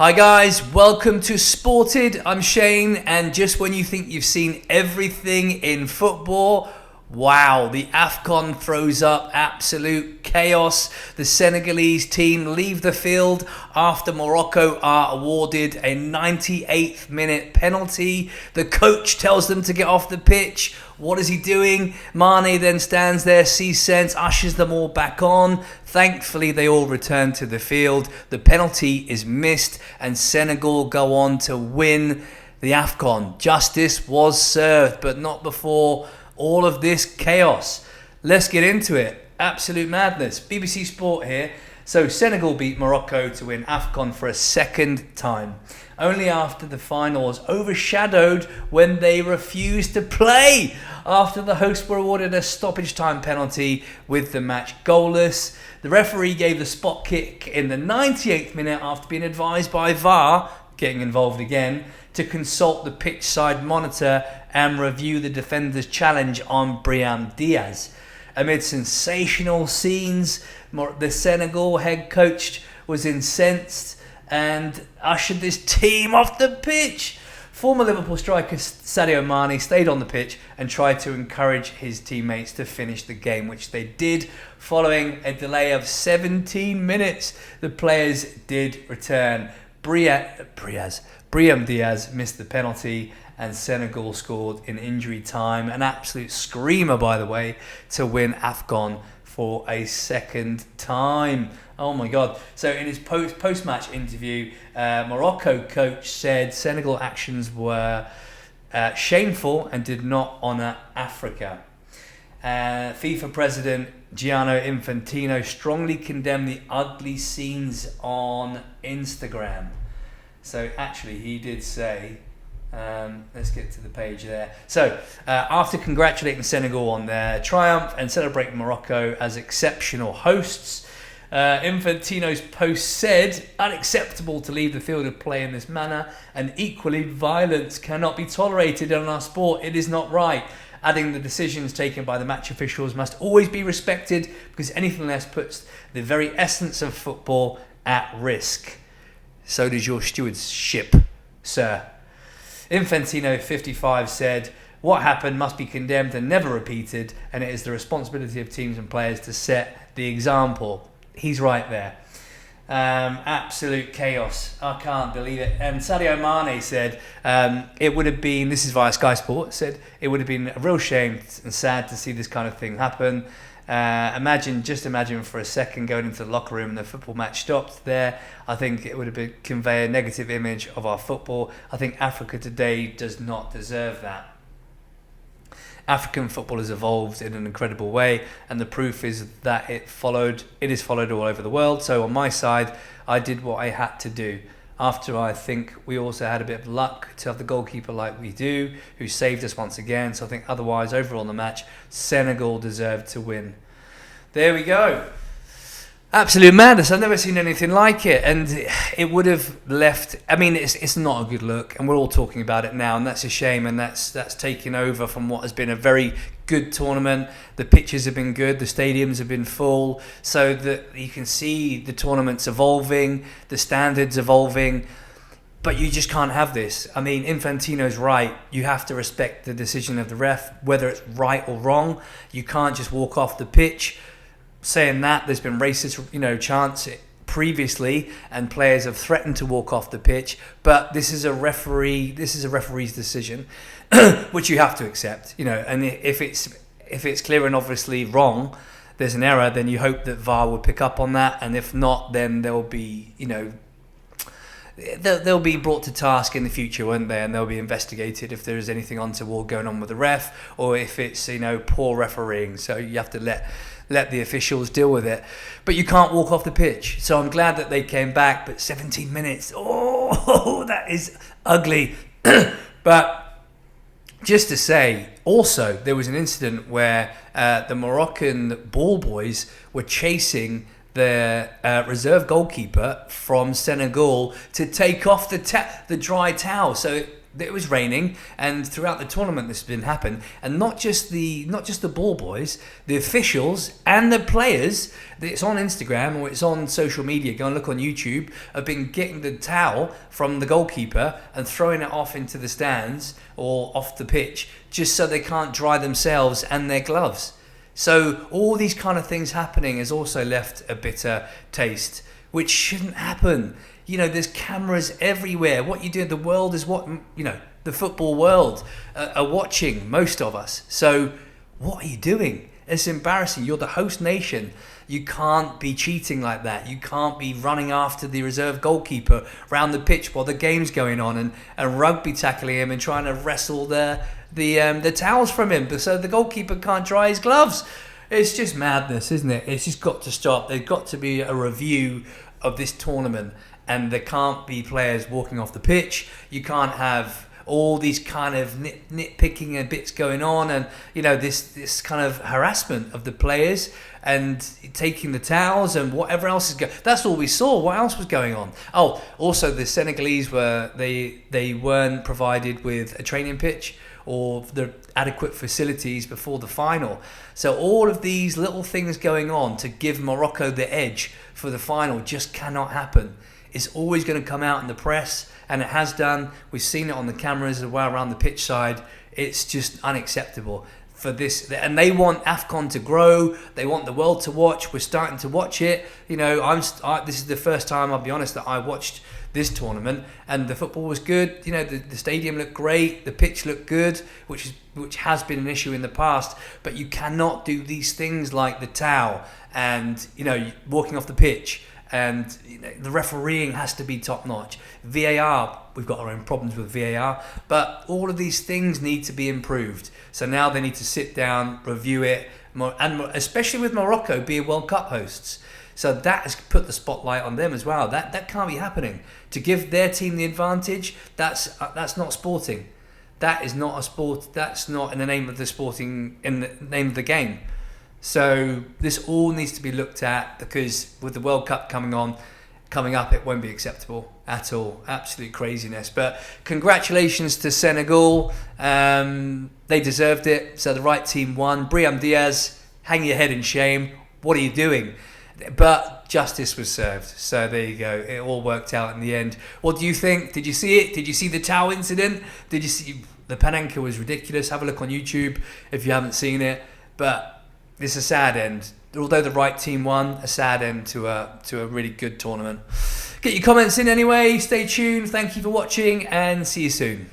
Hi guys, welcome to Sported. I'm Shane, and just when you think you've seen everything in football, wow, the Afcon throws up absolute chaos. The Senegalese team leave the field after Morocco are awarded a 98th minute penalty. The coach tells them to get off the pitch. What is he doing? Mane then stands there, sees sense, ushers them all back on. Thankfully, they all return to the field. The penalty is missed, and Senegal go on to win the Afcon. Justice was served, but not before all of this chaos. Let's get into it. Absolute madness. BBC Sport here. So Senegal beat Morocco to win Afcon for a second time, only after the final was overshadowed when they refused to play after the hosts were awarded a stoppage time penalty with the match goalless. The referee gave the spot kick in the 98th minute after being advised by VAR, getting involved again, to consult the pitch side monitor and review the defender's challenge on Brahim Diaz. Amid sensational scenes, the Senegal head coach was incensed and ushered this team off the pitch. Former Liverpool striker Sadio Mane stayed on the pitch and tried to encourage his teammates to finish the game, which they did. Following a delay of 17 minutes, the players did return. Brahim Diaz missed the penalty and Senegal scored in injury time. An absolute screamer, by the way, to win Afcon for a second time. Oh my God. So in his post-match interview, Morocco coach said Senegal actions were shameful and did not honour Africa. FIFA President Gianni Infantino strongly condemned the ugly scenes on Instagram. So actually he did say, let's get to the page there. So after congratulating Senegal on their triumph and celebrating Morocco as exceptional hosts, Infantino's post said, "Unacceptable to leave the field of play in this manner, and equally, violence cannot be tolerated in our sport. It is not right." Adding, the decisions taken by the match officials must always be respected because anything less puts the very essence of football at risk. So does your stewardship, sir. Infantino, 55, said, "What happened must be condemned and never repeated, and it is the responsibility of teams and players to set the example." He's right there. Absolute chaos. I can't believe it. And Sadio Mane said it would have been, this is via Sky Sport, said it would have been a real shame and sad to see this kind of thing happen. Just imagine for a second going into the locker room and the football match stopped there. I think it would have been convey a negative image of our football. I think Africa today does not deserve that. African football has evolved in an incredible way, and the proof is that it is followed all over the world. So on my side, I did what I had to do. After, I think we also had a bit of luck to have the goalkeeper like we do, who saved us once again. So I think otherwise, overall in the match, Senegal deserved to win. There we go. Absolute madness. I've never seen anything like it, and it would have left. I mean, it's not a good look, and we're all talking about it now, and that's a shame. And that's taken over from what has been a very good tournament. The pitches have been good, the stadiums have been full, so that you can see the tournaments evolving, the standards evolving. But you just can't have this. I mean, Infantino's right. You have to respect the decision of the ref, whether it's right or wrong. You can't just walk off the pitch. Saying that, there's been racist, chants previously, and players have threatened to walk off the pitch. But this is a referee's decision, which you have to accept. And if it's clear and obviously wrong, there's an error. Then you hope that VAR will pick up on that, and if not, then there'll be, they'll be brought to task in the future, won't they? And they'll be investigated if there is anything untoward going on with the ref, or if it's poor refereeing. So you have to let the officials deal with it. But you can't walk off the pitch. So I'm glad that they came back, but 17 minutes, that is ugly. But just to say, also, there was an incident where the Moroccan ball boys were chasing the reserve goalkeeper from Senegal to take off the dry towel. So it was raining, and throughout the tournament this has been happening, and not just the ball boys, the officials and the players. It's on Instagram or it's on social media. Go and look on YouTube. Have been getting the towel from the goalkeeper and throwing it off into the stands or off the pitch, just so they can't dry themselves and their gloves. So all these kind of things happening has also left a bitter taste, which shouldn't happen. You know, there's cameras everywhere. What you do, the world is what, you know, the football world are watching, most of us. So what are you doing? It's embarrassing. You're the host nation. You can't be cheating like that. You can't be running after the reserve goalkeeper around the pitch while the game's going on and rugby tackling him and trying to wrestle the towels from him so the goalkeeper can't dry his gloves. It's just madness, isn't it? It's just got to stop. There's got to be a review of this tournament, and there can't be players walking off the pitch. You can't have all these kind of nitpicking and bits going on, and you know, this kind of harassment of the players and taking the towels and whatever else is going. That's all we saw. What else was going on? Oh, also the Senegalese they weren't provided with a training pitch or the adequate facilities before the final. So all of these little things going on to give Morocco the edge for the final just cannot happen. It's always going to come out in the press, and it has done. We've seen it on the cameras as well around the pitch side. It's just unacceptable for this, and they want Afcon to grow. They want the world to watch. We're starting to watch it. You know, this is the first time, I'll be honest, that I watched this tournament, and the football was good. You know, the stadium looked great, the pitch looked good, which has been an issue in the past. But you cannot do these things like the towel and, you know, walking off the pitch. And you know, the refereeing has to be top notch. VAR, we've got our own problems with VAR, but all of these things need to be improved. So now they need to sit down, review it, and especially with Morocco being World Cup hosts. So that has put the spotlight on them as well. That can't be happening. To give their team the advantage, that's not sporting. That is not a sport. That's not in the name of the game. So this all needs to be looked at, because with the World Cup coming up, it won't be acceptable at all. Absolute craziness. But congratulations to Senegal. They deserved it. So the right team won. Brahim Diaz, hang your head in shame. What are you doing? But justice was served. So there you go. It all worked out in the end. What do you think? Did you see it? Did you see the towel incident? Did you see the Panenka was ridiculous? Have a look on YouTube if you haven't seen it. But it's a sad end. Although the right team won, a sad end to a really good tournament. Get your comments in anyway. Stay tuned. Thank you for watching, and see you soon.